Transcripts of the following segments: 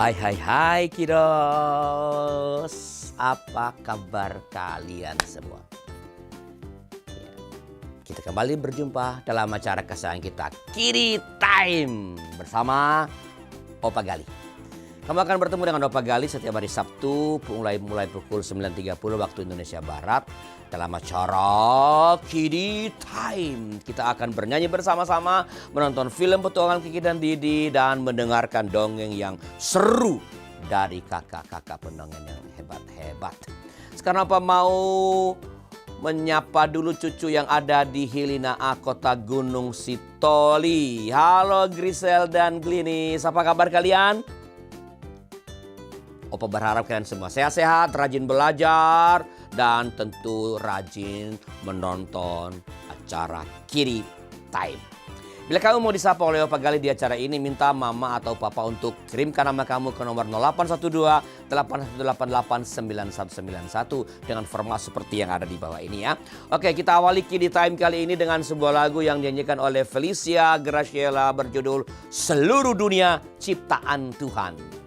Hai kiddos, apa kabar kalian semua? Kita kembali berjumpa dalam acara kesayangan kita Kiddy Time bersama Opa Gali. Kamu akan bertemu dengan Opa Gali setiap hari Sabtu mulai pukul 9.30 waktu Indonesia Barat dalam acara Kiddy Time. Kita akan bernyanyi bersama-sama, menonton film petualangan Kiki dan Didi, dan mendengarkan dongeng yang seru dari kakak-kakak pendongeng yang hebat-hebat. Sekarang Opa mau menyapa dulu cucu yang ada di Hilinaa, Kota Gunung Sitoli. Halo Grisel dan Glinis, apa kabar kalian? Opa berharap kalian semua sehat-sehat, rajin belajar, dan tentu rajin menonton acara Kiddy Time. Bila kamu mau disapa oleh Opa Gali di acara ini, minta mama atau papa untuk kirimkan nama kamu ke nomor 0812-8188-9191 dengan format seperti yang ada di bawah ini ya. Oke, kita awali Kiddy Time kali ini dengan sebuah lagu yang dinyanyikan oleh Felicia Graciela berjudul Seluruh Dunia Ciptaan Tuhan.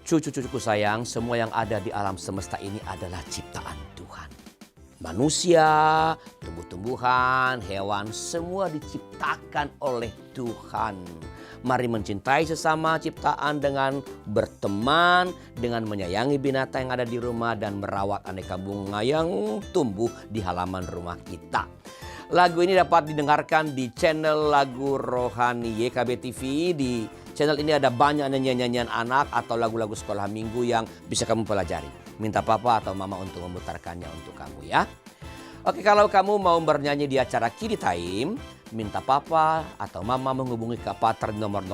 Cucu-cucuku sayang, semua yang ada di alam semesta ini adalah ciptaan Tuhan. Manusia, tumbuh-tumbuhan, hewan, semua diciptakan oleh Tuhan. Mari mencintai sesama ciptaan dengan berteman, dengan menyayangi binatang yang ada di rumah, dan merawat aneka bunga yang tumbuh di halaman rumah kita. Lagu ini dapat didengarkan di channel Lagu Rohani YKB TV. Di channel ini ada banyak nyanyian-nyanyian anak atau lagu-lagu sekolah minggu yang bisa kamu pelajari. Minta papa atau mama untuk memutarkannya untuk kamu ya. Oke, kalau kamu mau bernyanyi di acara Kiddy Time, minta papa atau mama menghubungi Kak Pater nomor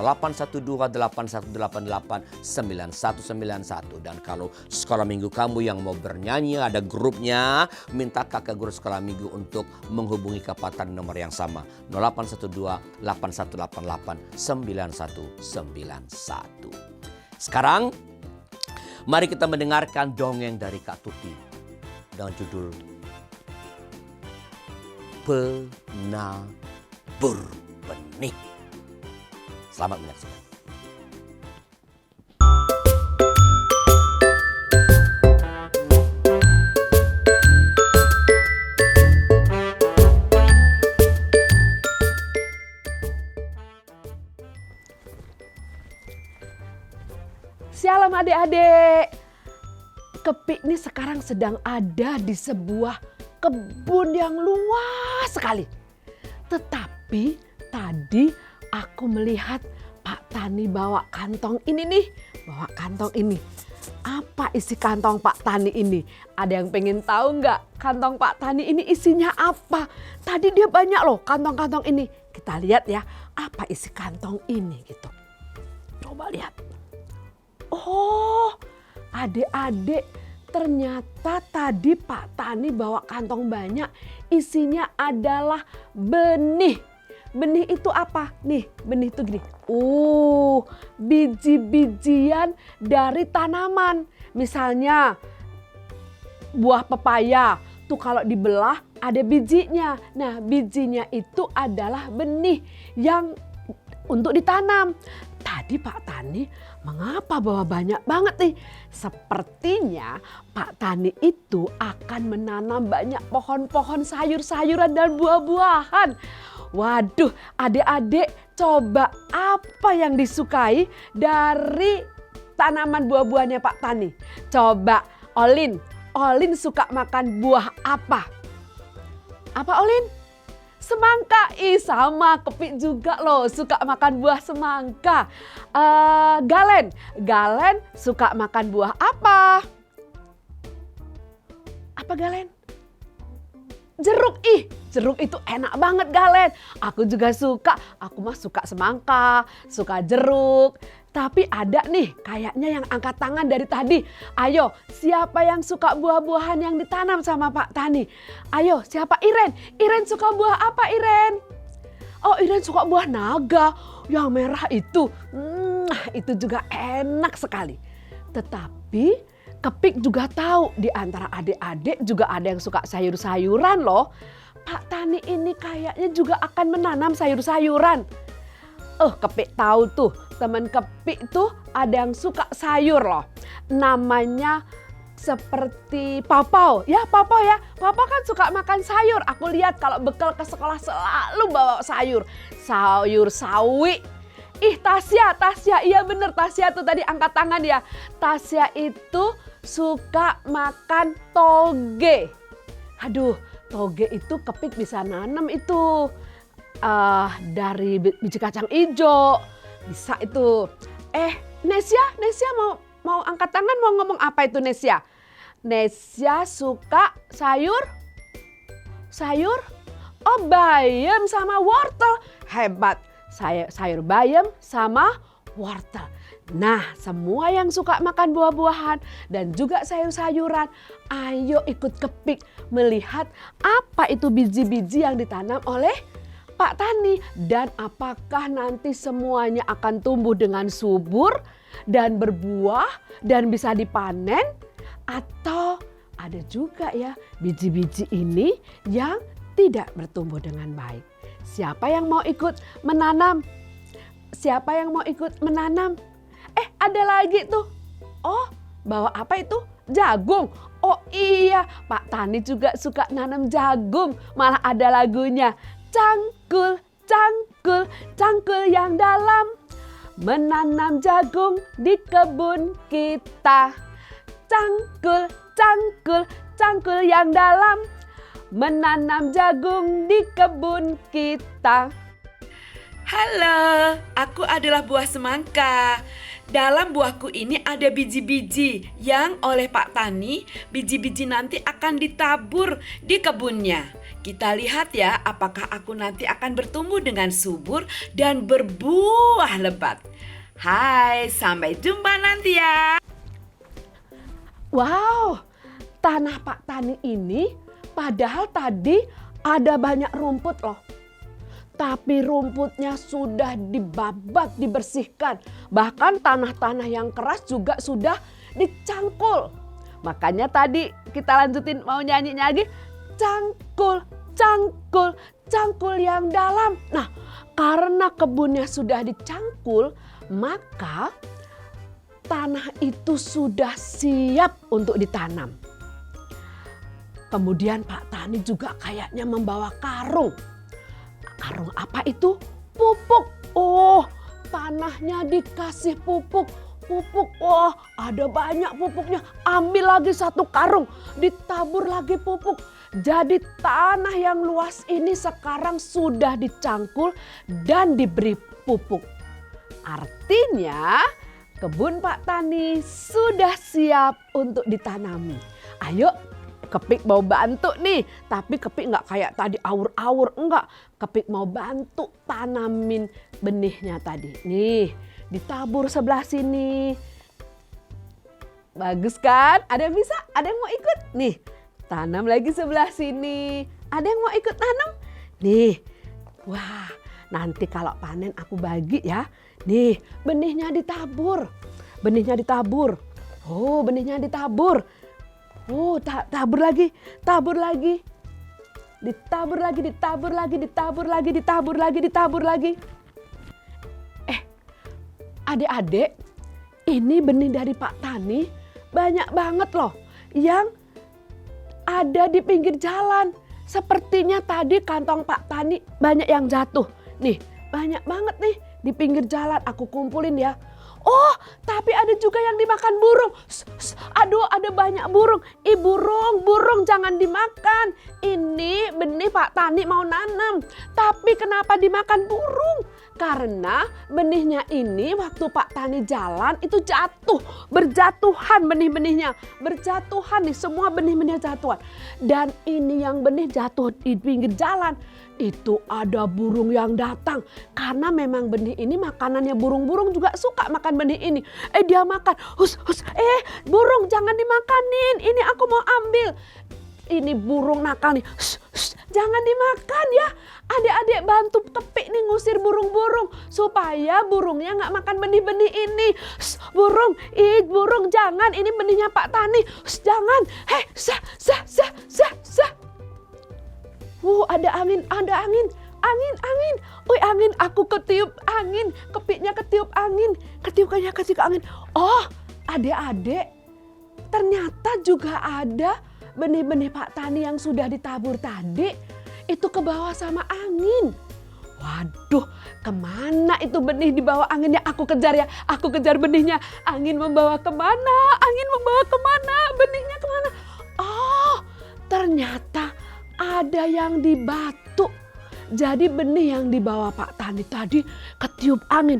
0812-8188-9191. Dan kalau sekolah minggu kamu yang mau bernyanyi ada grupnya, minta kakak guru sekolah minggu untuk menghubungi Kak Pater nomor yang sama 0812-8188-9191. Sekarang mari kita mendengarkan dongeng dari Kak Tuti dengan judul Penabur Benih. Selamat menyaksikan. Shalom adik-adik. Kepik ini sekarang sedang ada di sebuah kebun yang luas sekali. Tetapi tadi aku melihat Pak Tani bawa kantong ini nih. Bawa kantong ini. Apa isi kantong Pak Tani ini? Ada yang pengen tahu nggak kantong Pak Tani ini isinya apa? Tadi dia banyak loh kantong-kantong ini. Kita lihat ya, apa isi kantong ini gitu. Coba lihat. Oh, adik-adik, ternyata tadi Pak Tani bawa kantong banyak. Isinya adalah benih. Benih itu apa? Nih, benih itu gini. Biji-bijian dari tanaman. Misalnya buah pepaya. Tuh kalau dibelah ada bijinya. Nah, bijinya itu adalah benih yang untuk ditanam. Tadi Pak Tani mengapa bawa banyak banget nih? Sepertinya Pak Tani itu akan menanam banyak pohon-pohon sayur-sayuran dan buah-buahan. Waduh, adik-adik, coba apa yang disukai dari tanaman buah-buahnya Pak Tani? Coba Olin suka makan buah apa? Apa Olin? Semangka. Ih, sama Kepik juga loh suka makan buah semangka. Galen suka makan buah apa? Apa Galen? Jeruk. Ih, jeruk itu enak banget Galen. Aku juga suka. Aku mah suka semangka, suka jeruk. Tapi ada nih kayaknya yang angkat tangan dari tadi. Ayo, siapa yang suka buah-buahan yang ditanam sama Pak Tani? Ayo, siapa? Iren. Iren suka buah apa Iren? Oh, Iren suka buah naga. Yang merah itu. Itu juga enak sekali. Tetapi Kepik juga tahu di antara adik-adik juga ada yang suka sayur-sayuran loh. Pak Tani ini kayaknya juga akan menanam sayur-sayuran. Kepik tahu tuh, teman Kepik tuh ada yang suka sayur loh. Namanya seperti Papau. Ya Papau ya. Papau kan suka makan sayur. Aku lihat kalau bekal ke sekolah selalu bawa sayur. Sayur sawi. Ih, Tasya, iya bener Tasya tuh tadi angkat tangan ya. Tasya itu suka makan toge. Aduh, toge itu Kepik bisa nanam itu. Dari biji kacang hijau. Bisa itu. Nesya mau angkat tangan mau ngomong apa itu Nesya? Nesya suka sayur? Oh, bayam sama wortel. Hebat. Sayur bayam sama wortel. Nah, semua yang suka makan buah-buahan dan juga sayur-sayuran, ayo ikut Kepik melihat apa itu biji-biji yang ditanam oleh Pak Tani. Dan apakah nanti semuanya akan tumbuh dengan subur dan berbuah dan bisa dipanen? Atau ada juga ya biji-biji ini yang tidak bertumbuh dengan baik. Siapa yang mau ikut menanam? Siapa yang mau ikut menanam? Ada lagi tuh. Oh, bawa apa itu? Jagung. Oh iya, Pak Tani juga suka nanam jagung. Malah ada lagunya. Cangkul, cangkul, cangkul yang dalam. Menanam jagung di kebun kita. Cangkul, cangkul, cangkul yang dalam. Menanam jagung di kebun kita. Halo, aku adalah buah semangka. Dalam buahku ini ada biji-biji yang oleh Pak Tani, biji-biji nanti akan ditabur di kebunnya. Kita lihat ya apakah aku nanti akan bertumbuh dengan subur dan berbuah lebat. Hai, sampai jumpa nanti ya. Wow, tanah Pak Tani ini padahal tadi ada banyak rumput loh. Tapi rumputnya sudah dibabat, dibersihkan. Bahkan tanah-tanah yang keras juga sudah dicangkul. Makanya tadi kita lanjutin mau nyanyi lagi. Cangkul, cangkul, cangkul yang dalam. Nah, karena kebunnya sudah dicangkul, maka tanah itu sudah siap untuk ditanam. Kemudian Pak Tani juga kayaknya membawa karung. Karung apa itu? Pupuk. Oh, tanahnya dikasih pupuk. pupuk. Wah, ada banyak pupuknya. Ambil lagi 1 karung, ditabur lagi pupuk. Jadi tanah yang luas ini sekarang sudah dicangkul dan diberi pupuk. Artinya kebun Pak Tani sudah siap untuk ditanami. Ayo, Kepik mau bantu nih, tapi Kepik nggak kayak tadi awur-awur, enggak. Kepik mau bantu tanamin benihnya tadi. Nih, ditabur sebelah sini. Bagus kan? Ada yang bisa? Ada yang mau ikut? Nih, tanam lagi sebelah sini. Ada yang mau ikut tanam? Nih, wah, nanti kalau panen aku bagi ya. Nih, benihnya ditabur. Benihnya ditabur. Oh, benihnya ditabur. Oh, tabur lagi, tabur lagi. Ditabur lagi, ditabur lagi, ditabur lagi, ditabur lagi, ditabur lagi. Adik-adik, ini benih dari Pak Tani banyak banget loh yang ada di pinggir jalan. Sepertinya tadi kantong Pak Tani banyak yang jatuh. Nih, banyak banget nih di pinggir jalan. Aku kumpulin ya. Oh, tapi ada juga yang dimakan burung. Aduh, ada banyak burung. Burung jangan dimakan. Ini benih Pak Tani mau nanam. Tapi kenapa dimakan burung? Karena benihnya ini waktu Pak Tani jalan itu jatuh. Berjatuhan benih-benihnya. Berjatuhan nih, semua benih-benihnya jatuhan. Dan ini yang benih jatuh di pinggir jalan. Itu ada burung yang datang. Karena memang benih ini makanannya burung-burung juga suka makan benih ini. Dia makan. Burung jangan dimakanin. Ini aku mau ambil. Ini burung nakal nih. Jangan dimakan ya. Adik-adik bantu Kepik nih ngusir burung-burung. Supaya burungnya gak makan benih-benih ini. Burung jangan. Ini benihnya Pak Tani. Jangan. Ada angin. Angin. Angin, aku ketiup angin. Kepiknya ketiup angin. Ketiupkannya kasih ke angin. Oh, adik-adik, ternyata juga ada benih-benih Pak Tani yang sudah ditabur tadi. Itu ke bawah sama angin. Waduh, kemana itu benih di bawah anginnya? Aku kejar ya, aku kejar benihnya. Angin membawa kemana? Angin membawa kemana? Benihnya kemana? Oh, ternyata ada yang di batu. Jadi benih yang dibawa Pak Tani tadi ketiup angin.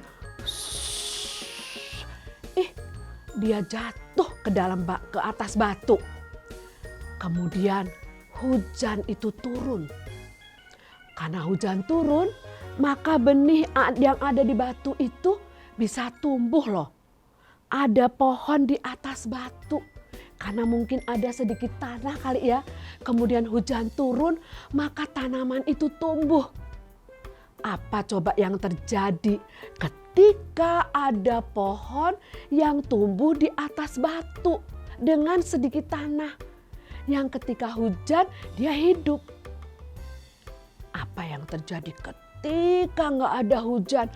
Dia jatuh ke atas batu. Kemudian hujan itu turun. Karena hujan turun, maka benih yang ada di batu itu bisa tumbuh loh. Ada pohon di atas batu. Karena mungkin ada sedikit tanah kali ya. Kemudian hujan turun, maka tanaman itu tumbuh. Apa coba yang terjadi ketika ada pohon yang tumbuh di atas batu dengan sedikit tanah? Yang ketika hujan dia hidup. Apa yang terjadi ketika nggak ada hujan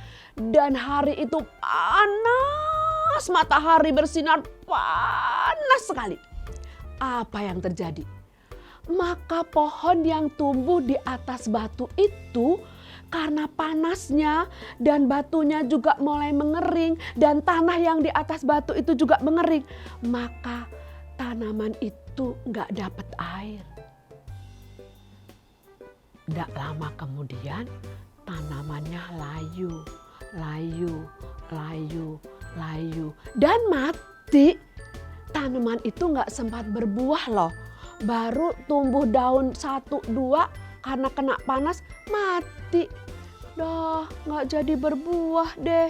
dan hari itu panas, matahari bersinar panas sekali. Apa yang terjadi? Maka pohon yang tumbuh di atas batu itu karena panasnya dan batunya juga mulai mengering dan tanah yang di atas batu itu juga mengering, maka tanaman itu nggak dapat air. Tidak lama kemudian tanamannya layu dan mati. Tanaman itu nggak sempat berbuah loh. Baru tumbuh daun 1-2 karena kena panas mati. Dah nggak jadi berbuah deh.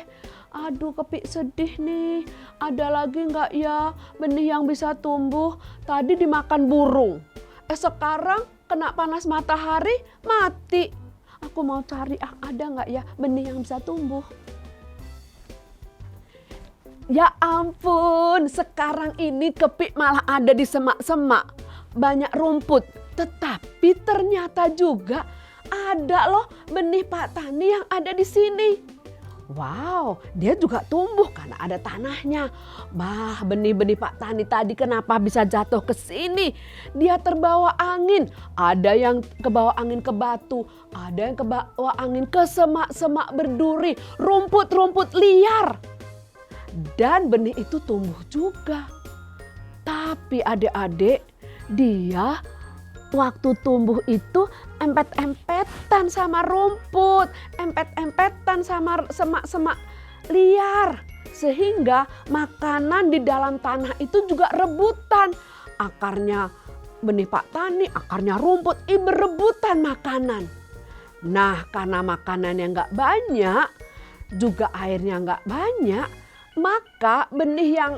Aduh, Kepik sedih nih. Ada lagi nggak ya benih yang bisa tumbuh? Tadi dimakan burung. Sekarang kena panas matahari mati. Aku mau cari ada nggak ya benih yang bisa tumbuh. Ya ampun, sekarang ini Kepik malah ada di semak-semak. Banyak rumput. Tetapi ternyata juga ada loh benih Pak Tani yang ada di sini. Wow, dia juga tumbuh karena ada tanahnya. Bah, benih-benih Pak Tani tadi kenapa bisa jatuh ke sini? Dia terbawa angin. Ada yang kebawa angin ke batu, ada yang kebawa angin ke semak-semak berduri, rumput-rumput liar. Dan benih itu tumbuh juga. Tapi adik-adik, dia waktu tumbuh itu empet-empetan sama rumput, empet-empetan sama semak-semak liar. Sehingga makanan di dalam tanah itu juga rebutan. Akarnya benih Pak Tani, akarnya rumput, berebutan makanan. Nah, karena makanannya nggak banyak, juga airnya nggak banyak, maka benih yang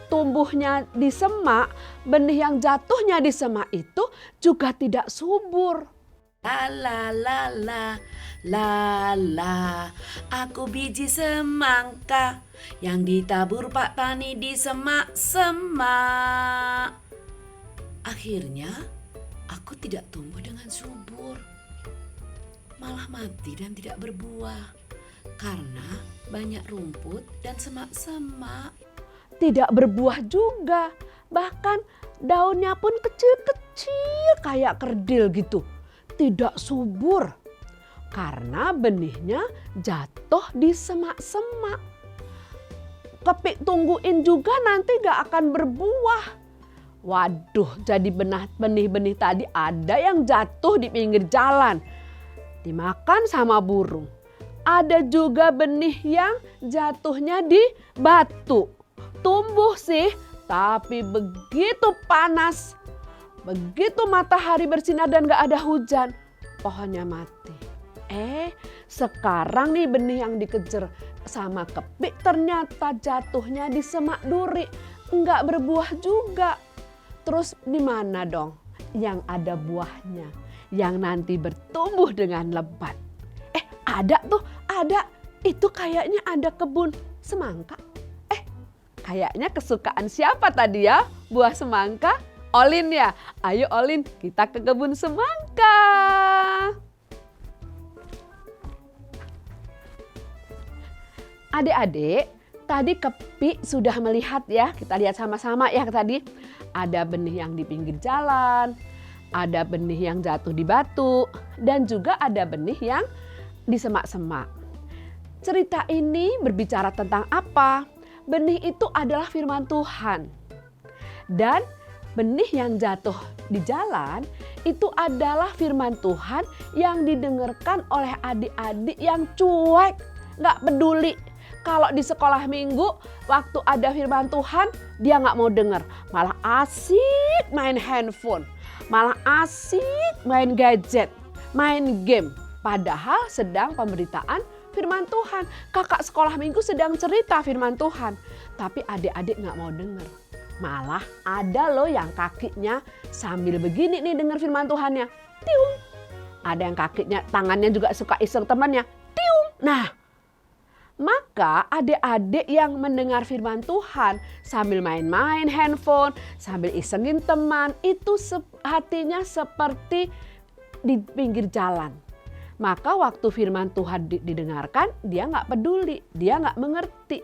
tumbuhnya di semak, benih yang jatuhnya di semak itu juga tidak subur. La la la la, la la, aku biji semangka yang ditabur Pak Tani di semak-semak. Akhirnya aku tidak tumbuh dengan subur, malah mati dan tidak berbuah karena banyak rumput dan semak-semak. Tidak berbuah juga, bahkan daunnya pun kecil-kecil kayak kerdil gitu. Tidak subur karena benihnya jatuh di semak-semak. Kepik tungguin juga nanti gak akan berbuah. Waduh, jadi benih-benih tadi ada yang jatuh di pinggir jalan, dimakan sama burung. Ada juga benih yang jatuhnya di batu. Tumbuh sih, tapi begitu panas. Begitu matahari bersinar dan gak ada hujan, pohonnya mati. Sekarang nih benih yang dikejar sama kepik ternyata jatuhnya di semak duri. Nggak berbuah juga. Terus di mana dong yang ada buahnya? Yang nanti bertumbuh dengan lebat. Ada tuh, ada. Itu kayaknya ada kebun semangka. Kayaknya kesukaan siapa tadi ya? Buah semangka? Olin ya? Ayo Olin, kita ke kebun semangka. Adik-adik, tadi Kepik sudah melihat ya, kita lihat sama-sama ya tadi. Ada benih yang di pinggir jalan, ada benih yang jatuh di batu, dan juga ada benih yang di semak-semak. Cerita ini berbicara tentang apa? Benih itu adalah firman Tuhan. Dan benih yang jatuh di jalan itu adalah firman Tuhan yang didengarkan oleh adik-adik yang cuek, gak peduli. Kalau di sekolah minggu waktu ada firman Tuhan dia gak mau dengar. Malah asik main handphone, malah asik main gadget, main game. Padahal sedang pemberitaan firman Tuhan. Kakak sekolah minggu sedang cerita firman Tuhan. Tapi adik-adik gak mau dengar. Malah ada loh yang kakinya sambil begini nih dengar firman Tuhannya. Tiung. Ada yang kakinya, tangannya juga suka iseng temannya. Tiung. Nah, maka adik-adik yang mendengar firman Tuhan sambil main-main handphone, sambil isengin teman, itu hatinya seperti di pinggir jalan. Maka waktu firman Tuhan didengarkan, dia nggak peduli, dia nggak mengerti.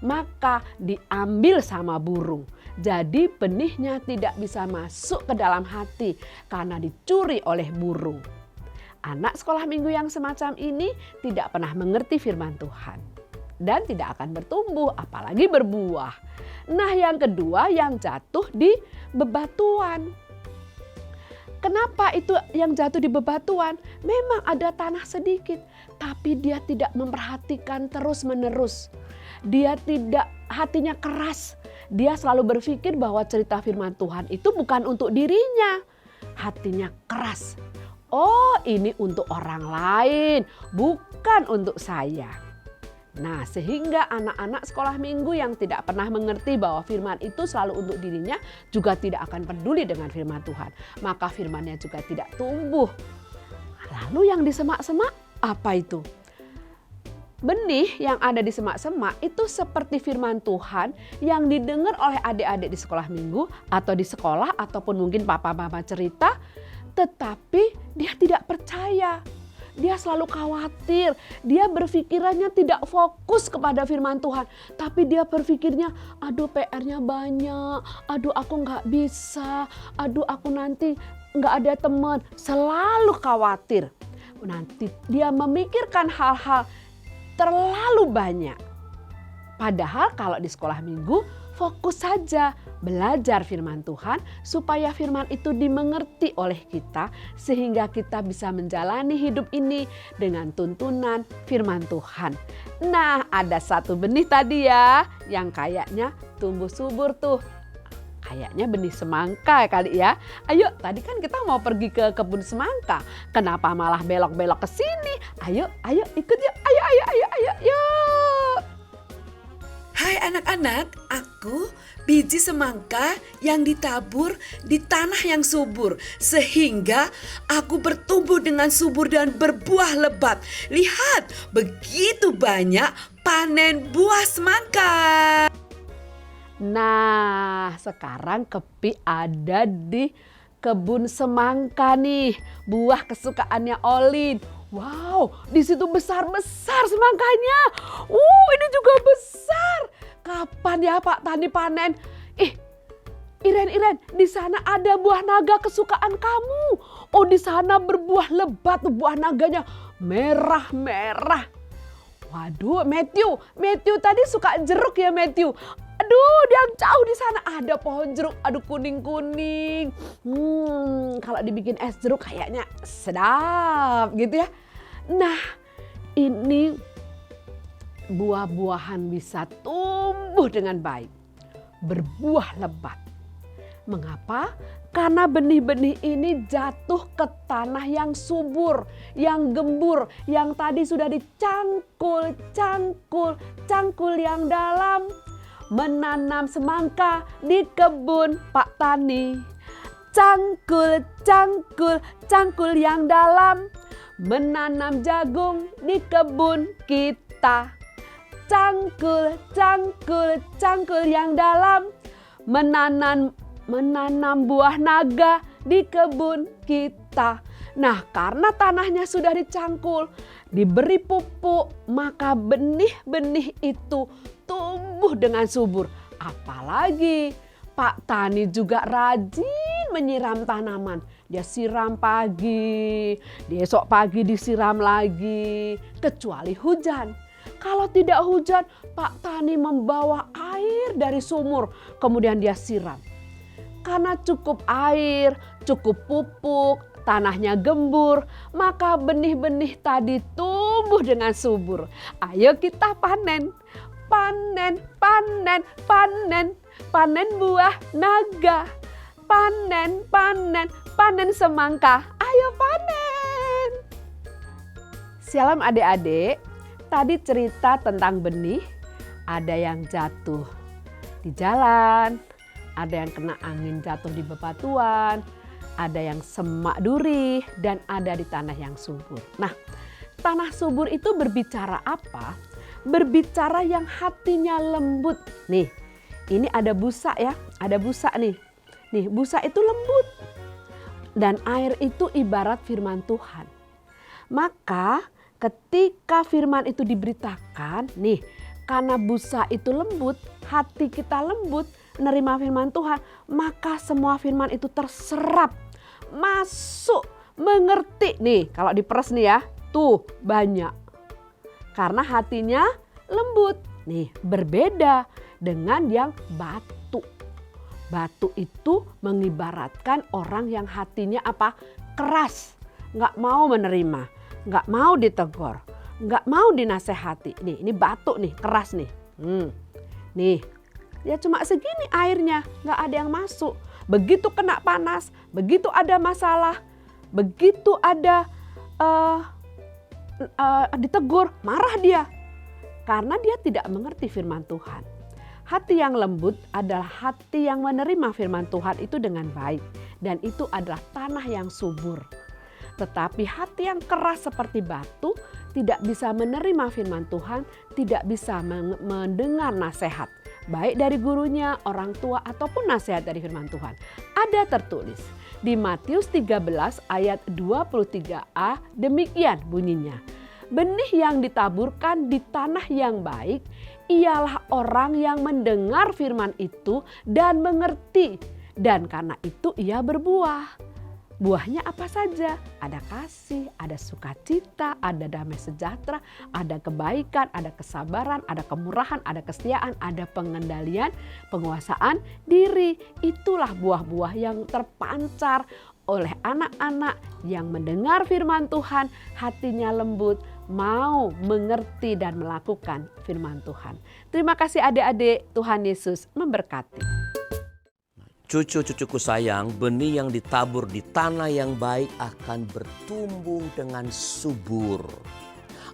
Maka diambil sama burung. Jadi benihnya tidak bisa masuk ke dalam hati karena dicuri oleh burung. Anak sekolah minggu yang semacam ini tidak pernah mengerti firman Tuhan. Dan tidak akan bertumbuh, apalagi berbuah. Nah yang kedua yang jatuh di bebatuan. Kenapa itu yang jatuh di bebatuan? Memang ada tanah sedikit, tapi dia tidak memperhatikan terus-menerus. Dia tidak, hatinya keras. Dia selalu berpikir bahwa cerita firman Tuhan itu bukan untuk dirinya. Hatinya keras. Oh, ini untuk orang lain, bukan untuk saya. Nah, sehingga anak-anak sekolah minggu yang tidak pernah mengerti bahwa firman itu selalu untuk dirinya juga tidak akan peduli dengan firman Tuhan. Maka firmannya juga tidak tumbuh. Lalu yang di semak-semak apa itu? Benih yang ada di semak-semak itu seperti firman Tuhan yang didengar oleh adik-adik di sekolah minggu atau di sekolah ataupun mungkin papa-mama cerita, tetapi dia tidak percaya. Dia selalu khawatir, dia berpikirannya tidak fokus kepada firman Tuhan. Tapi dia berpikirnya, aduh PR-nya banyak, aduh aku gak bisa, aduh aku nanti gak ada teman. Selalu khawatir. Nanti dia memikirkan hal-hal terlalu banyak. Padahal kalau di sekolah minggu fokus saja belajar firman Tuhan supaya firman itu dimengerti oleh kita sehingga kita bisa menjalani hidup ini dengan tuntunan firman Tuhan. Nah, ada satu benih tadi ya yang kayaknya tumbuh subur tuh. Kayaknya benih semangka kali ya. Ayo, tadi kan kita mau pergi ke kebun semangka. Kenapa malah belok-belok ke sini? Ayo ikut yuk. Ayo. Yuk. Hai anak-anak, aku biji semangka yang ditabur di tanah yang subur. Sehingga aku bertumbuh dengan subur dan berbuah lebat. Lihat, begitu banyak panen buah semangka. Nah, sekarang Kepi ada di kebun semangka nih. Buah kesukaannya Olin. Wow, di situ besar-besar semangkanya. Ini juga besar. Kapan ya Pak Tani panen? Iren, di sana ada buah naga kesukaan kamu. Oh, di sana berbuah lebat tuh buah naganya merah-merah. Waduh, Matthew tadi suka jeruk ya Matthew. Aduh, yang jauh di sana ada pohon jeruk. Aduh, kuning-kuning. Kalau dibikin es jeruk kayaknya sedap gitu ya. Nah, ini buah-buahan bisa tumbuh dengan baik. Berbuah lebat. Mengapa? Karena benih-benih ini jatuh ke tanah yang subur, yang gembur, yang tadi sudah dicangkul yang dalam. Menanam semangka di kebun Pak Tani. Cangkul yang dalam. Menanam jagung di kebun kita. Cangkul yang dalam. Menanam buah naga di kebun kita. Nah, karena tanahnya sudah dicangkul, diberi pupuk, maka benih-benih itu tumbuh dengan subur. Apalagi Pak Tani juga rajin menyiram tanaman. Dia siram pagi, esok pagi disiram lagi, kecuali hujan. Kalau tidak hujan, Pak Tani membawa air dari sumur, kemudian dia siram. Karena cukup air, cukup pupuk, tanahnya gembur, maka benih-benih tadi tumbuh dengan subur. Ayo kita panen buah naga. Panen semangka. Ayo panen. Shalom adik-adik. Tadi cerita tentang benih, ada yang jatuh di jalan, ada yang kena angin jatuh di bebatuan, ada yang semak duri, dan ada di tanah yang subur. Nah, tanah subur itu berbicara apa? Berbicara yang hatinya lembut. Nih, ini ada busa ya, ada busa nih. Nih, busa itu lembut. Dan air itu ibarat firman Tuhan. Maka ketika firman itu diberitakan, nih, karena busa itu lembut, hati kita lembut, menerima firman Tuhan, maka semua firman itu terserap, masuk, mengerti. Nih, kalau diperes nih ya, tuh banyak. Karena hatinya lembut. Nih, berbeda dengan yang batu. Batu itu mengibaratkan orang yang hatinya apa? Keras, nggak mau menerima, nggak mau ditegur, nggak mau dinasehati. Nih, ini batu nih, keras nih. Nih, ya cuma segini airnya, nggak ada yang masuk. Begitu kena panas, begitu ada masalah, begitu ada ditegur, marah dia. Karena dia tidak mengerti firman Tuhan. Hati yang lembut adalah hati yang menerima firman Tuhan itu dengan baik. Dan itu adalah tanah yang subur. Tetapi hati yang keras seperti batu tidak bisa menerima firman Tuhan, tidak bisa mendengar nasihat. Baik dari gurunya, orang tua, ataupun nasihat dari firman Tuhan. Ada tertulis di Matius 13 ayat 23a, demikian bunyinya. Benih yang ditaburkan di tanah yang baik ialah orang yang mendengar firman itu dan mengerti. Dan karena itu ia berbuah. Buahnya apa saja? Ada kasih, ada sukacita, ada damai sejahtera, ada kebaikan, ada kesabaran, ada kemurahan, ada kesetiaan, ada pengendalian, penguasaan diri. Itulah buah-buah yang terpancar oleh anak-anak yang mendengar firman Tuhan, hatinya lembut, mau mengerti dan melakukan firman Tuhan. Terima kasih adik-adik, Tuhan Yesus memberkati. Cucu-cucuku sayang, benih yang ditabur di tanah yang baik akan bertumbuh dengan subur.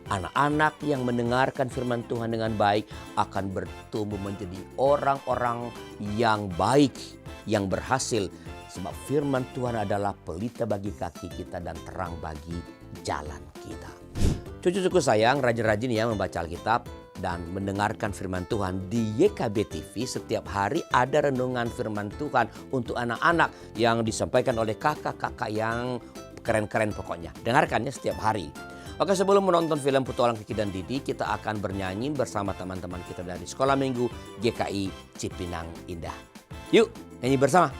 Anak-anak yang mendengarkan firman Tuhan dengan baik akan bertumbuh menjadi orang-orang yang baik, yang berhasil. Sebab firman Tuhan adalah pelita bagi kaki kita dan terang bagi jalan kita. Cucu-cucuku sayang, rajin-rajin ya membaca Alkitab dan mendengarkan firman Tuhan. Di YKB TV setiap hari ada renungan firman Tuhan untuk anak-anak yang disampaikan oleh kakak-kakak yang keren-keren pokoknya. Dengarkannya setiap hari. Oke, sebelum menonton film Petualang Kiki dan Didi, kita akan bernyanyi bersama teman-teman kita dari Sekolah Minggu GKI Cipinang Indah. Yuk, nyanyi bersama.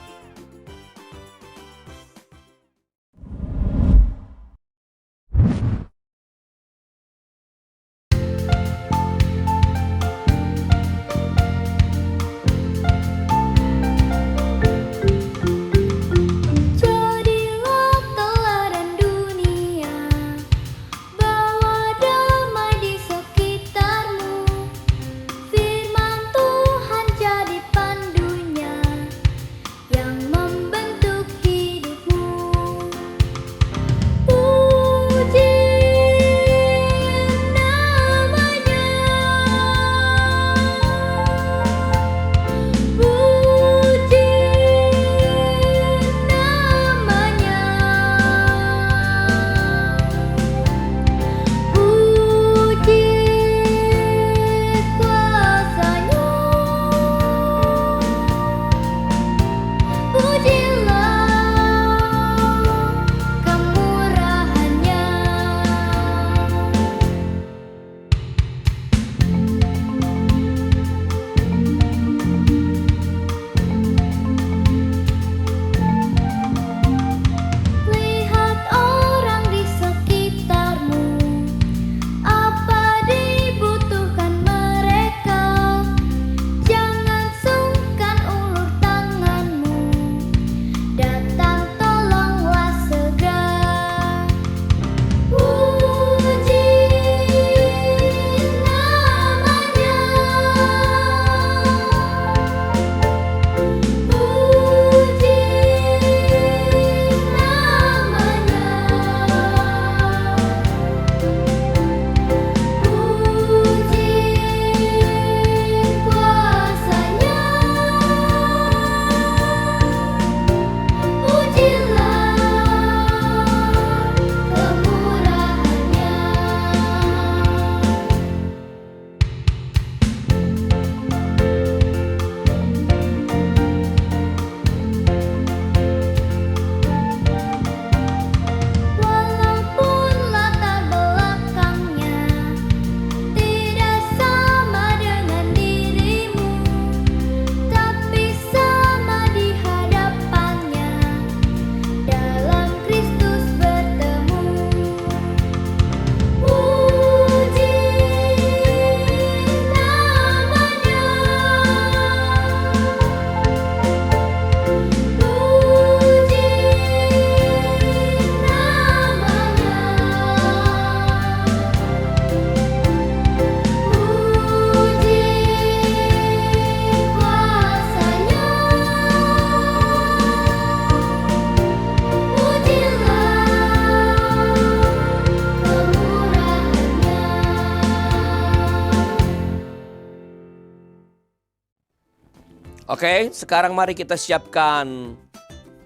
Oke, sekarang mari kita siapkan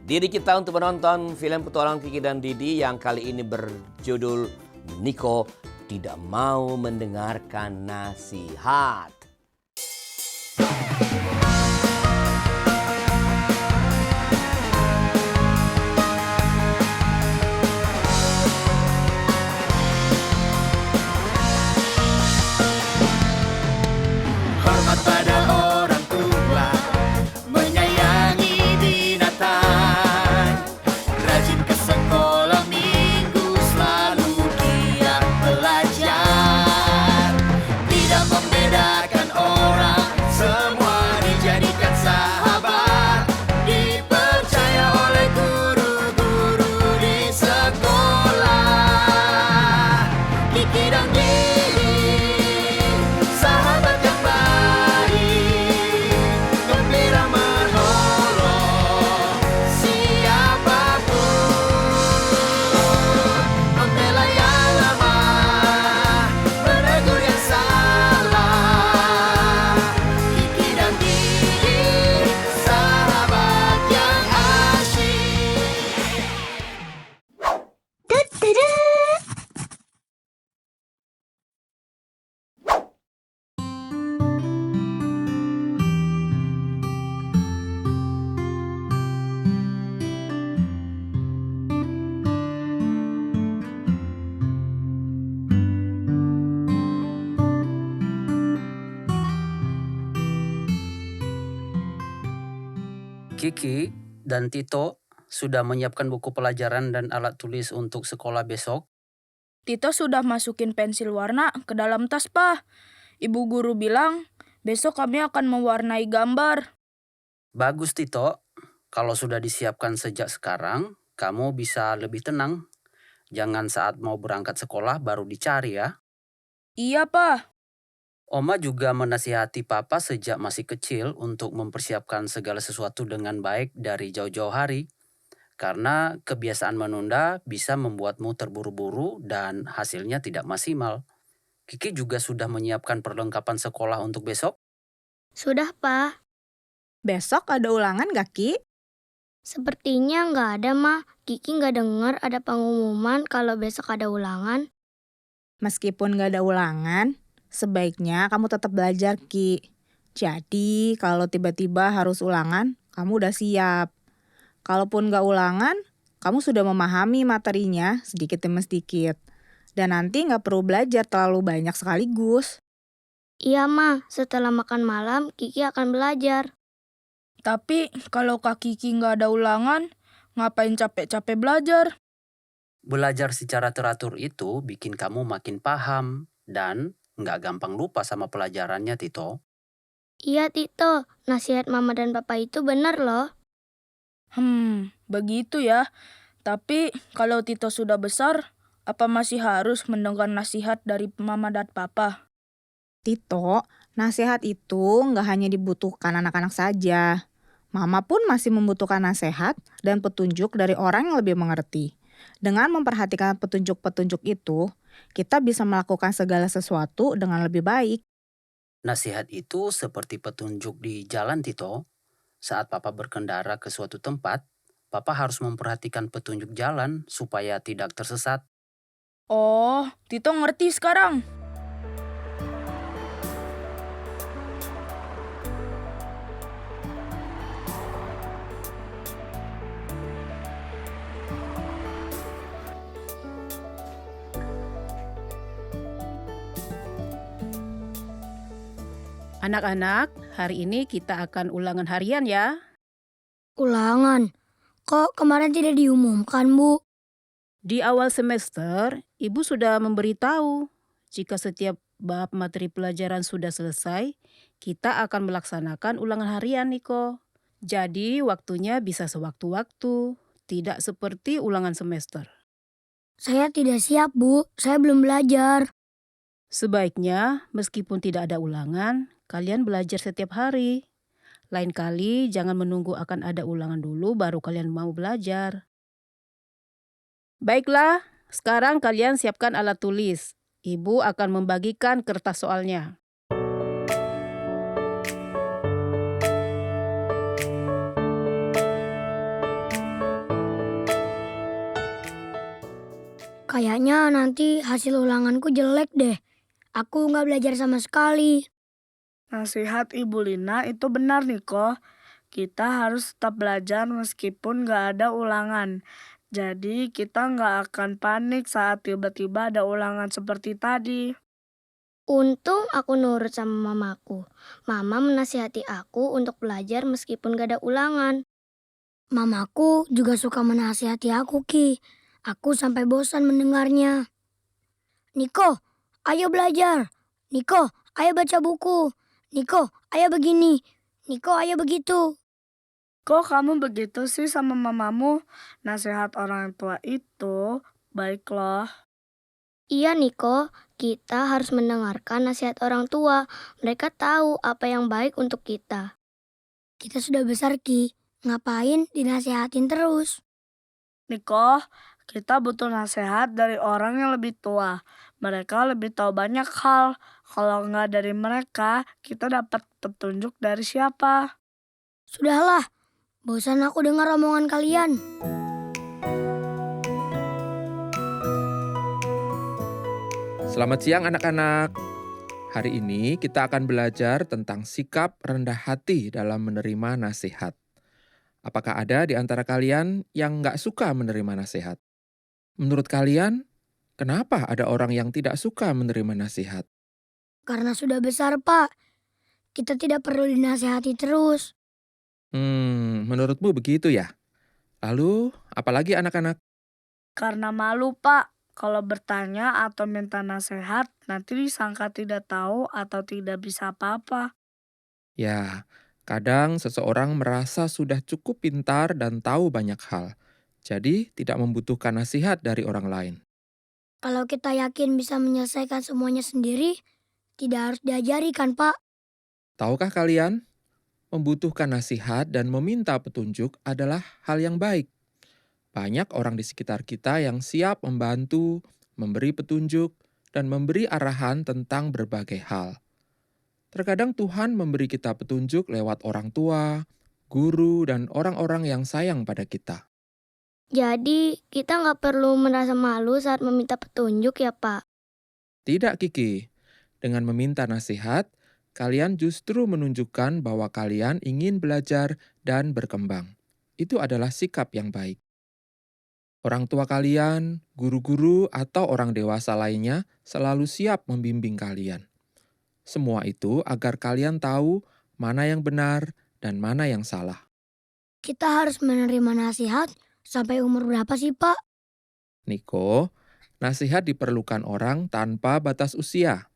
diri kita untuk menonton film Petualang Kiki dan Didi yang kali ini berjudul Niko Tidak Mau Mendengarkan Nasihat. Hormat pada orang tua, menyayangi binatang, rajin ke Kiki dan Tito sudah menyiapkan buku pelajaran dan alat tulis untuk sekolah besok. Tito sudah masukin pensil warna ke dalam tas, Pak. Ibu guru bilang, besok kami akan mewarnai gambar. Bagus Tito, kalau sudah disiapkan sejak sekarang, kamu bisa lebih tenang. Jangan saat mau berangkat sekolah baru dicari ya. Iya, Pak. Oma juga menasihati Papa sejak masih kecil untuk mempersiapkan segala sesuatu dengan baik dari jauh-jauh hari. Karena kebiasaan menunda bisa membuatmu terburu-buru dan hasilnya tidak maksimal. Kiki juga sudah menyiapkan perlengkapan sekolah untuk besok. Sudah, Pak. Besok ada ulangan gak, Ki? Sepertinya nggak ada, Ma. Kiki nggak dengar ada pengumuman kalau besok ada ulangan. Meskipun gak ada ulangan, sebaiknya kamu tetap belajar, Ki. Jadi, kalau tiba-tiba harus ulangan, kamu udah siap. Kalaupun gak ulangan, kamu sudah memahami materinya sedikit demi sedikit. Dan nanti gak perlu belajar terlalu banyak sekaligus. Iya, Ma. Setelah makan malam, Kiki akan belajar. Tapi kalau Kak Kiki nggak ada ulangan, ngapain capek-capek belajar? Belajar secara teratur itu bikin kamu makin paham dan nggak gampang lupa sama pelajarannya, Tito. Iya, Tito. Nasihat Mama dan Papa itu benar loh. Begitu ya. Tapi kalau Tito sudah besar, apa masih harus mendengar nasihat dari Mama dan Papa? Tito, nasihat itu gak hanya dibutuhkan anak-anak saja. Mama pun masih membutuhkan nasihat dan petunjuk dari orang yang lebih mengerti. Dengan memperhatikan petunjuk-petunjuk itu, kita bisa melakukan segala sesuatu dengan lebih baik. Nasihat itu seperti petunjuk di jalan, Tito. Saat Papa berkendara ke suatu tempat, Papa harus memperhatikan petunjuk jalan supaya tidak tersesat. Oh, Tito ngerti sekarang. Anak-anak, hari ini kita akan ulangan harian ya. Ulangan? Kok kemarin tidak diumumkan, Bu? Di awal semester, Ibu sudah memberitahu jika setiap bab materi pelajaran sudah selesai, kita akan melaksanakan ulangan harian, Niko. Jadi waktunya bisa sewaktu-waktu, tidak seperti ulangan semester. Saya tidak siap, Bu. Saya belum belajar. Sebaiknya, meskipun tidak ada ulangan, kalian belajar setiap hari. Lain kali jangan menunggu akan ada ulangan dulu baru kalian mau belajar. Baiklah, sekarang kalian siapkan alat tulis. Ibu akan membagikan kertas soalnya. Kayaknya nanti hasil ulanganku jelek deh. Aku nggak belajar sama sekali. Nasihat Ibu Lina itu benar, Niko. Kita harus tetap belajar meskipun nggak ada ulangan. Jadi kita nggak akan panik saat tiba-tiba ada ulangan seperti tadi. Untung aku nurut sama mamaku. Mama menasihati aku untuk belajar meskipun gak ada ulangan. Mamaku juga suka menasihati aku, Ki. Aku sampai bosan mendengarnya. Niko, ayo belajar. Niko, ayo baca buku. Niko, ayo begini. Niko, ayo begitu. Kok kamu begitu sih sama mamamu? Nasihat orang tua itu baik loh. Iya, Niko. Kita harus mendengarkan nasihat orang tua. Mereka tahu apa yang baik untuk kita. Kita sudah besar, Ki. Ngapain dinasihatin terus? Niko, kita butuh nasihat dari orang yang lebih tua. Mereka lebih tahu banyak hal. Kalau nggak dari mereka, kita dapat petunjuk dari siapa? Sudahlah, bosan aku dengar omongan kalian. Selamat siang anak-anak. Hari ini kita akan belajar tentang sikap rendah hati dalam menerima nasihat. Apakah ada di antara kalian yang nggak suka menerima nasihat? Menurut kalian, kenapa ada orang yang tidak suka menerima nasihat? Karena sudah besar, Pak. Kita tidak perlu dinasihati terus. Menurutmu begitu ya? Lalu, apalagi anak-anak? Karena malu, Pak. Kalau bertanya atau minta nasihat, nanti disangka tidak tahu atau tidak bisa apa-apa. Ya, kadang seseorang merasa sudah cukup pintar dan tahu banyak hal. Jadi, tidak membutuhkan nasihat dari orang lain. Kalau kita yakin bisa menyelesaikan semuanya sendiri, tidak harus diajari kan, Pak? Tahukah kalian, membutuhkan nasihat dan meminta petunjuk adalah hal yang baik. Banyak orang di sekitar kita yang siap membantu, memberi petunjuk, dan memberi arahan tentang berbagai hal. Terkadang Tuhan memberi kita petunjuk lewat orang tua, guru, dan orang-orang yang sayang pada kita. Jadi, kita nggak perlu merasa malu saat meminta petunjuk ya, Pak? Tidak, Kiki. Dengan meminta nasihat, kalian justru menunjukkan bahwa kalian ingin belajar dan berkembang. Itu adalah sikap yang baik. Orang tua kalian, guru-guru, atau orang dewasa lainnya selalu siap membimbing kalian. Semua itu agar kalian tahu mana yang benar dan mana yang salah. Kita harus menerima nasihat sampai umur berapa sih, Pak? Niko, nasihat diperlukan orang tanpa batas usia.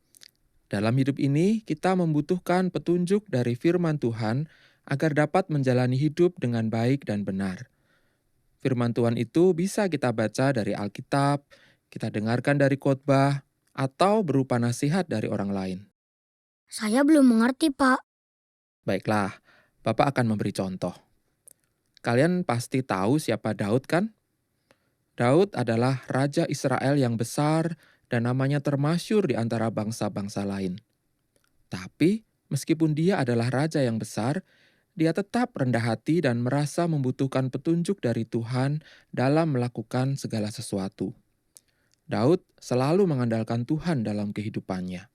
Dalam hidup ini, kita membutuhkan petunjuk dari firman Tuhan agar dapat menjalani hidup dengan baik dan benar. Firman Tuhan itu bisa kita baca dari Alkitab, kita dengarkan dari khotbah, atau berupa nasihat dari orang lain. Saya belum mengerti, Pak. Baiklah, Bapak akan memberi contoh. Kalian pasti tahu siapa Daud kan? Daud adalah raja Israel yang besar dan namanya termasyur di antara bangsa-bangsa lain. Tapi, meskipun dia adalah raja yang besar, dia tetap rendah hati dan merasa membutuhkan petunjuk dari Tuhan dalam melakukan segala sesuatu. Daud selalu mengandalkan Tuhan dalam kehidupannya.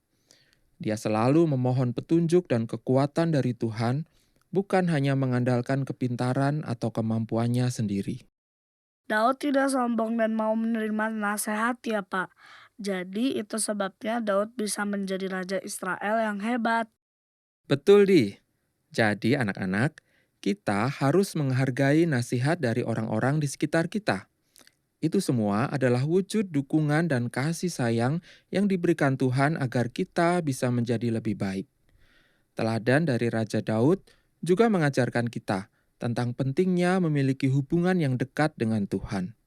Dia selalu memohon petunjuk dan kekuatan dari Tuhan, bukan hanya mengandalkan kepintaran atau kemampuannya sendiri. Daud tidak sombong dan mau menerima nasihat ya, Pak. Jadi itu sebabnya Daud bisa menjadi raja Israel yang hebat. Betul, Di. Jadi anak-anak, kita harus menghargai nasihat dari orang-orang di sekitar kita. Itu semua adalah wujud dukungan dan kasih sayang yang diberikan Tuhan agar kita bisa menjadi lebih baik. Teladan dari Raja Daud juga mengajarkan kita tentang pentingnya memiliki hubungan yang dekat dengan Tuhan.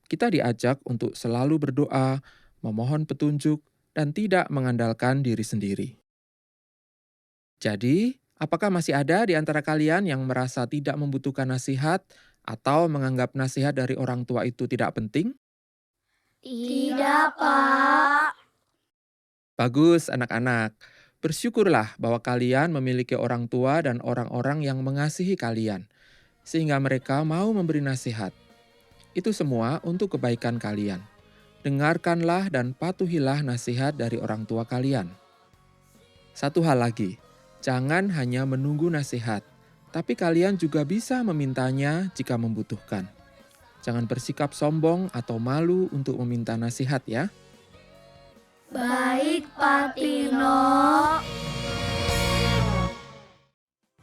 Kita diajak untuk selalu berdoa, memohon petunjuk, dan tidak mengandalkan diri sendiri. Jadi, apakah masih ada di antara kalian yang merasa tidak membutuhkan nasihat atau menganggap nasihat dari orang tua itu tidak penting? Tidak, Pak. Bagus, anak-anak. Bersyukurlah bahwa kalian memiliki orang tua dan orang-orang yang mengasihi kalian, sehingga mereka mau memberi nasihat. Itu semua untuk kebaikan kalian. Dengarkanlah dan patuhilah nasihat dari orang tua kalian. Satu hal lagi, jangan hanya menunggu nasihat, tapi kalian juga bisa memintanya jika membutuhkan. Jangan bersikap sombong atau malu untuk meminta nasihat ya. Baik, Pak Tino.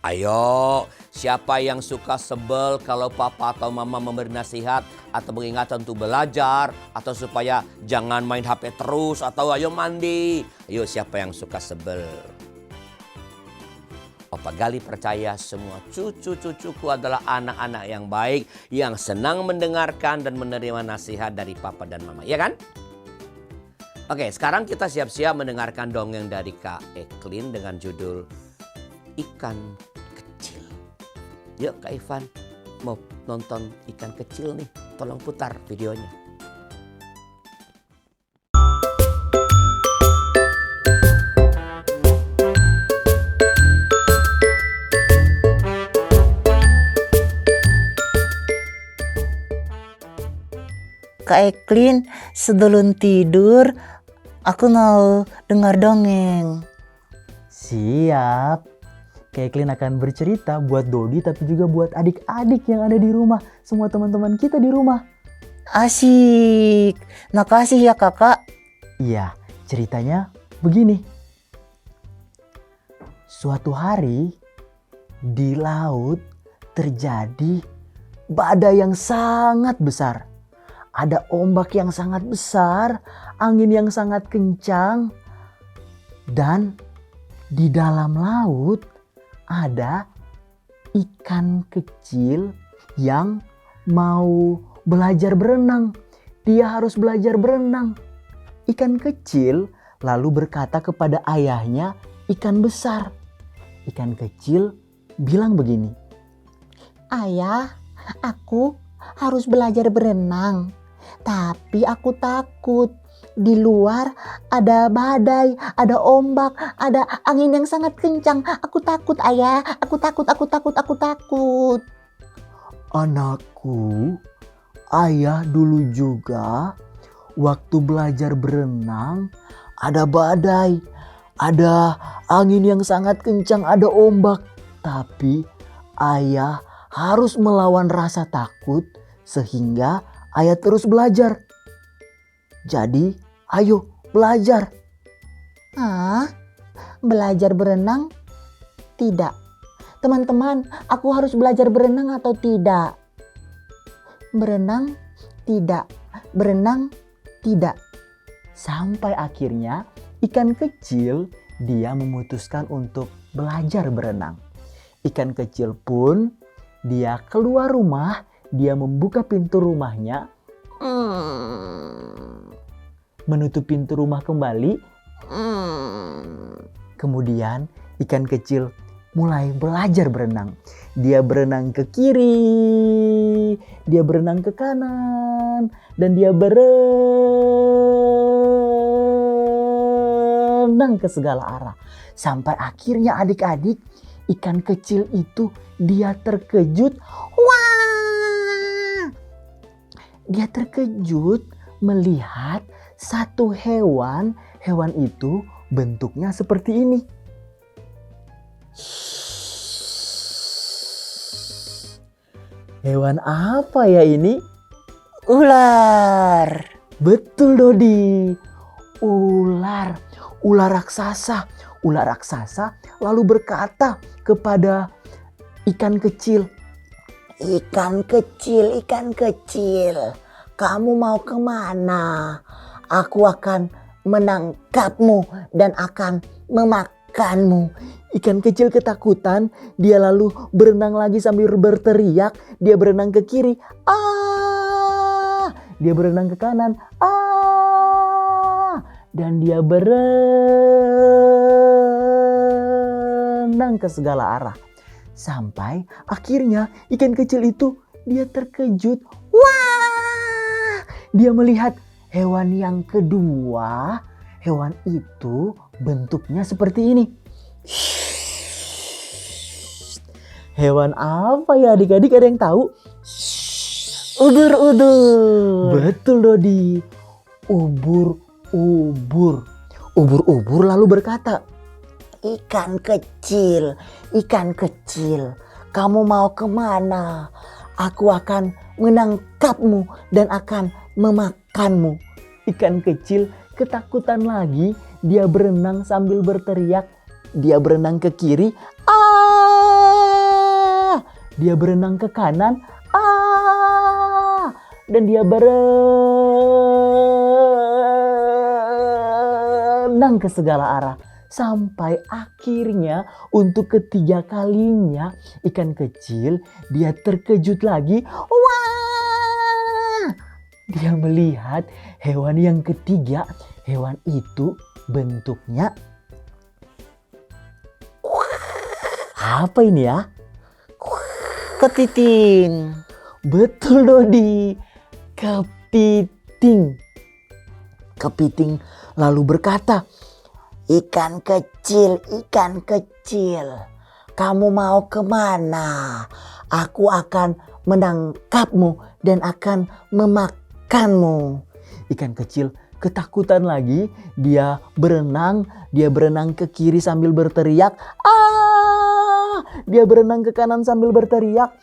Ayo, siapa yang suka sebel kalau papa atau mama memberi nasihat atau mengingatkan untuk belajar atau supaya jangan main HP terus atau ayo mandi. Ayo, siapa yang suka sebel? Papa Gali percaya semua cucu-cucuku adalah anak-anak yang baik, yang senang mendengarkan dan menerima nasihat dari papa dan mama, ya kan? Oke, sekarang kita siap-siap mendengarkan dongeng dari Kak Eklin dengan judul Ikan Kecil. Yuk Kak Ivan, mau nonton ikan kecil nih, tolong putar videonya. Kak Eklin, sebelum tidur, aku mau dengar dongeng. Siap. Kak Eklin akan bercerita buat Dodi tapi juga buat adik-adik yang ada di rumah. Semua teman-teman kita di rumah. Asik. Makasih ya kakak. Iya, ceritanya begini. Suatu hari di laut terjadi badai yang sangat besar. Ada ombak yang sangat besar, angin yang sangat kencang, dan di dalam laut ada ikan kecil yang mau belajar berenang. Dia harus belajar berenang. Ikan kecil lalu berkata kepada ayahnya, ikan besar. Ikan kecil bilang begini, "Ayah, aku harus belajar berenang. Tapi aku takut. Di luar ada badai, ada ombak, ada angin yang sangat kencang. Aku takut, ayah. Aku takut. Anakku, ayah dulu juga waktu belajar berenang ada badai, ada angin yang sangat kencang, ada ombak. Tapi ayah harus melawan rasa takut sehingga ayah terus belajar. Jadi ayo belajar." Belajar berenang? Tidak. Teman-teman, aku harus belajar berenang atau tidak? Berenang? Tidak. Berenang? Tidak. Sampai akhirnya ikan kecil dia memutuskan untuk belajar berenang. Ikan kecil pun dia keluar rumah, dia membuka pintu rumahnya, menutup pintu rumah kembali. Kemudian ikan kecil mulai belajar berenang. Dia berenang ke kiri, dia berenang ke kanan, dan dia berenang ke segala arah. Sampai akhirnya adik-adik, ikan kecil itu dia terkejut. Wah! Dia terkejut melihat satu hewan. Hewan itu bentuknya seperti ini. Hewan apa ya ini? Ular. Betul, Dodi. Ular. Ular raksasa. Ular raksasa lalu berkata kepada ikan kecil, "Ikan kecil, ikan kecil, kamu mau kemana? Aku akan menangkapmu dan akan memakanmu." Ikan kecil ketakutan, dia lalu berenang lagi sambil berteriak. Dia berenang ke kiri, dia berenang ke kanan, dan dia berenang ke segala arah. Sampai akhirnya ikan kecil itu dia terkejut. Wah! Dia melihat hewan yang kedua. Hewan itu bentuknya seperti ini. Hewan apa ya adik-adik, ada yang tahu? Ubur-ubur. Betul, Dodi. Ubur-ubur. Ubur-ubur lalu berkata, "Ikan kecil, ikan kecil, kamu mau kemana? Aku akan menangkapmu dan akan memakanmu." Ikan kecil ketakutan lagi, dia berenang sambil berteriak. Dia berenang ke kiri, dia berenang ke kanan, dan dia berenang ke segala arah. Sampai akhirnya untuk ketiga kalinya ikan kecil dia terkejut lagi. Wah! Dia melihat hewan yang ketiga. Hewan itu bentuknya apa ini ya? Kepiting. Betul, Dodi. Kepiting. Kepiting lalu berkata, "Ikan kecil, kamu mau kemana? Aku akan menangkapmu dan akan memakanmu." Ikan kecil ketakutan lagi, dia berenang ke kiri sambil berteriak, dia berenang ke kanan sambil berteriak,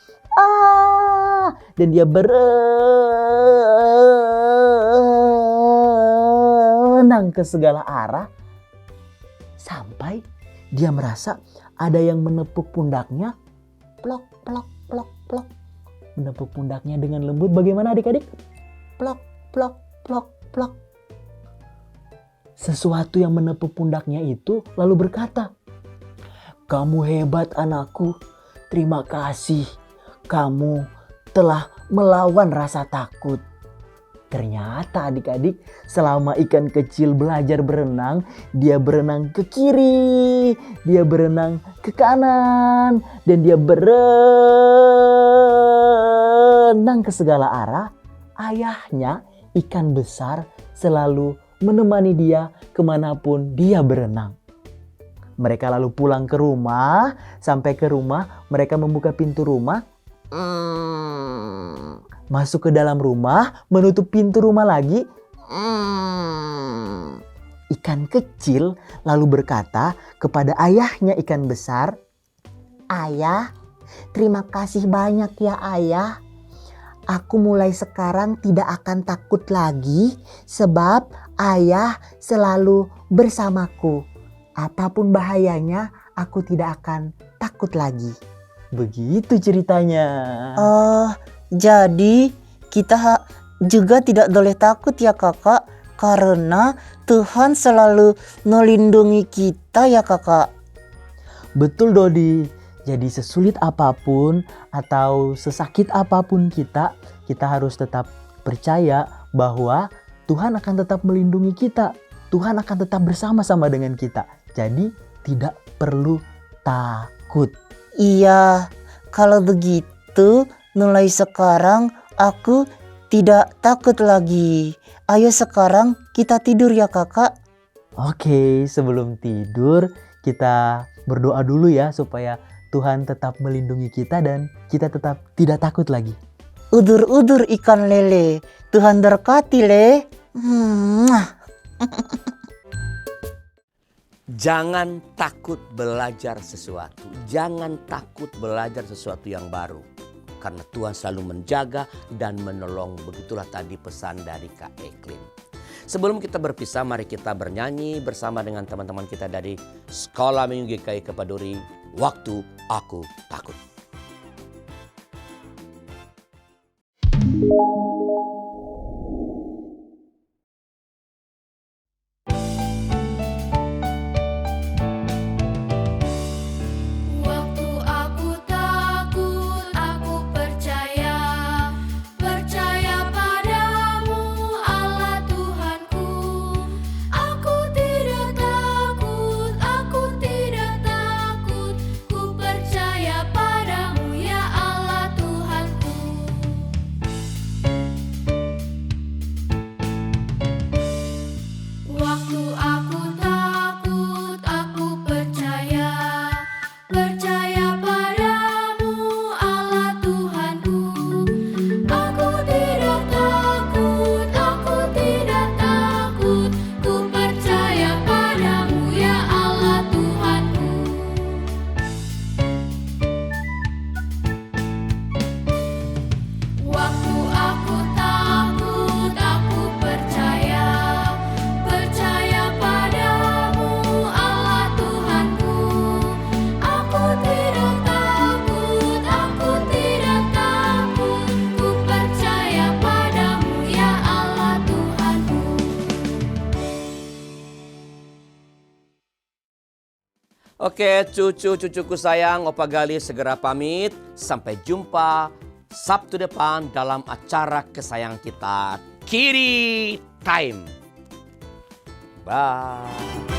dan dia berenang ke segala arah. Sampai dia merasa ada yang menepuk pundaknya. Plok, plok, plok. plok. Menepuk pundaknya dengan lembut. Bagaimana adik-adik? Plok, plok, plok, plok. Sesuatu yang menepuk pundaknya itu lalu berkata, "Kamu hebat anakku, terima kasih. Kamu telah melawan rasa takut." Ternyata adik-adik, selama ikan kecil belajar berenang, dia berenang ke kiri, dia berenang ke kanan, dan dia berenang ke segala arah. Ayahnya, ikan besar, selalu menemani dia kemanapun dia berenang. Mereka lalu pulang ke rumah. Sampai ke rumah, mereka membuka pintu rumah. Masuk ke dalam rumah, menutup pintu rumah lagi. Ikan kecil lalu berkata kepada ayahnya ikan besar, "Ayah, terima kasih banyak ya ayah. Aku mulai sekarang tidak akan takut lagi sebab ayah selalu bersamaku. Apapun bahayanya, aku tidak akan takut lagi." Begitu ceritanya. Oh, jadi kita juga tidak boleh takut ya kakak, karena Tuhan selalu melindungi kita ya kakak. Betul Dodi. Jadi sesulit apapun atau sesakit apapun kita harus tetap percaya bahwa Tuhan akan tetap melindungi kita. Tuhan akan tetap bersama-sama dengan kita. Jadi tidak perlu takut. Iya, kalau begitu mulai sekarang aku tidak takut lagi. Ayo sekarang kita tidur ya kakak. Oke, sebelum tidur kita berdoa dulu ya supaya Tuhan tetap melindungi kita dan kita tetap tidak takut lagi. Udur-udur ikan lele, Tuhan berkati le. Jangan takut belajar sesuatu. Jangan takut belajar sesuatu yang baru. Karena Tuhan selalu menjaga dan menolong. Begitulah tadi pesan dari Kak Eklin. Sebelum kita berpisah, mari kita bernyanyi bersama dengan teman-teman kita dari Sekolah Minggu GKI Kepaduri. Waktu Aku Takut. Waktu aku takut, aku percaya, percaya padamu Allah Tuhanku. Aku tidak takut, ku percaya padamu ya Allah Tuhanku. Waktu aku takut, aku percaya, percaya padamu Allah Tuhanku. Aku tidak takut, ku percaya padamu ya Allah Tuhanku. Waktu aku takut, aku percaya, percaya padamu Allah Tuhanku. Aku tidak takut, ku percaya padamu ya Allah Tuhanku. Oke, cucu-cucuku sayang, Opa Gali segera pamit. Sampai jumpa Sabtu depan dalam acara kesayangan kita, Kiri Time. Bye.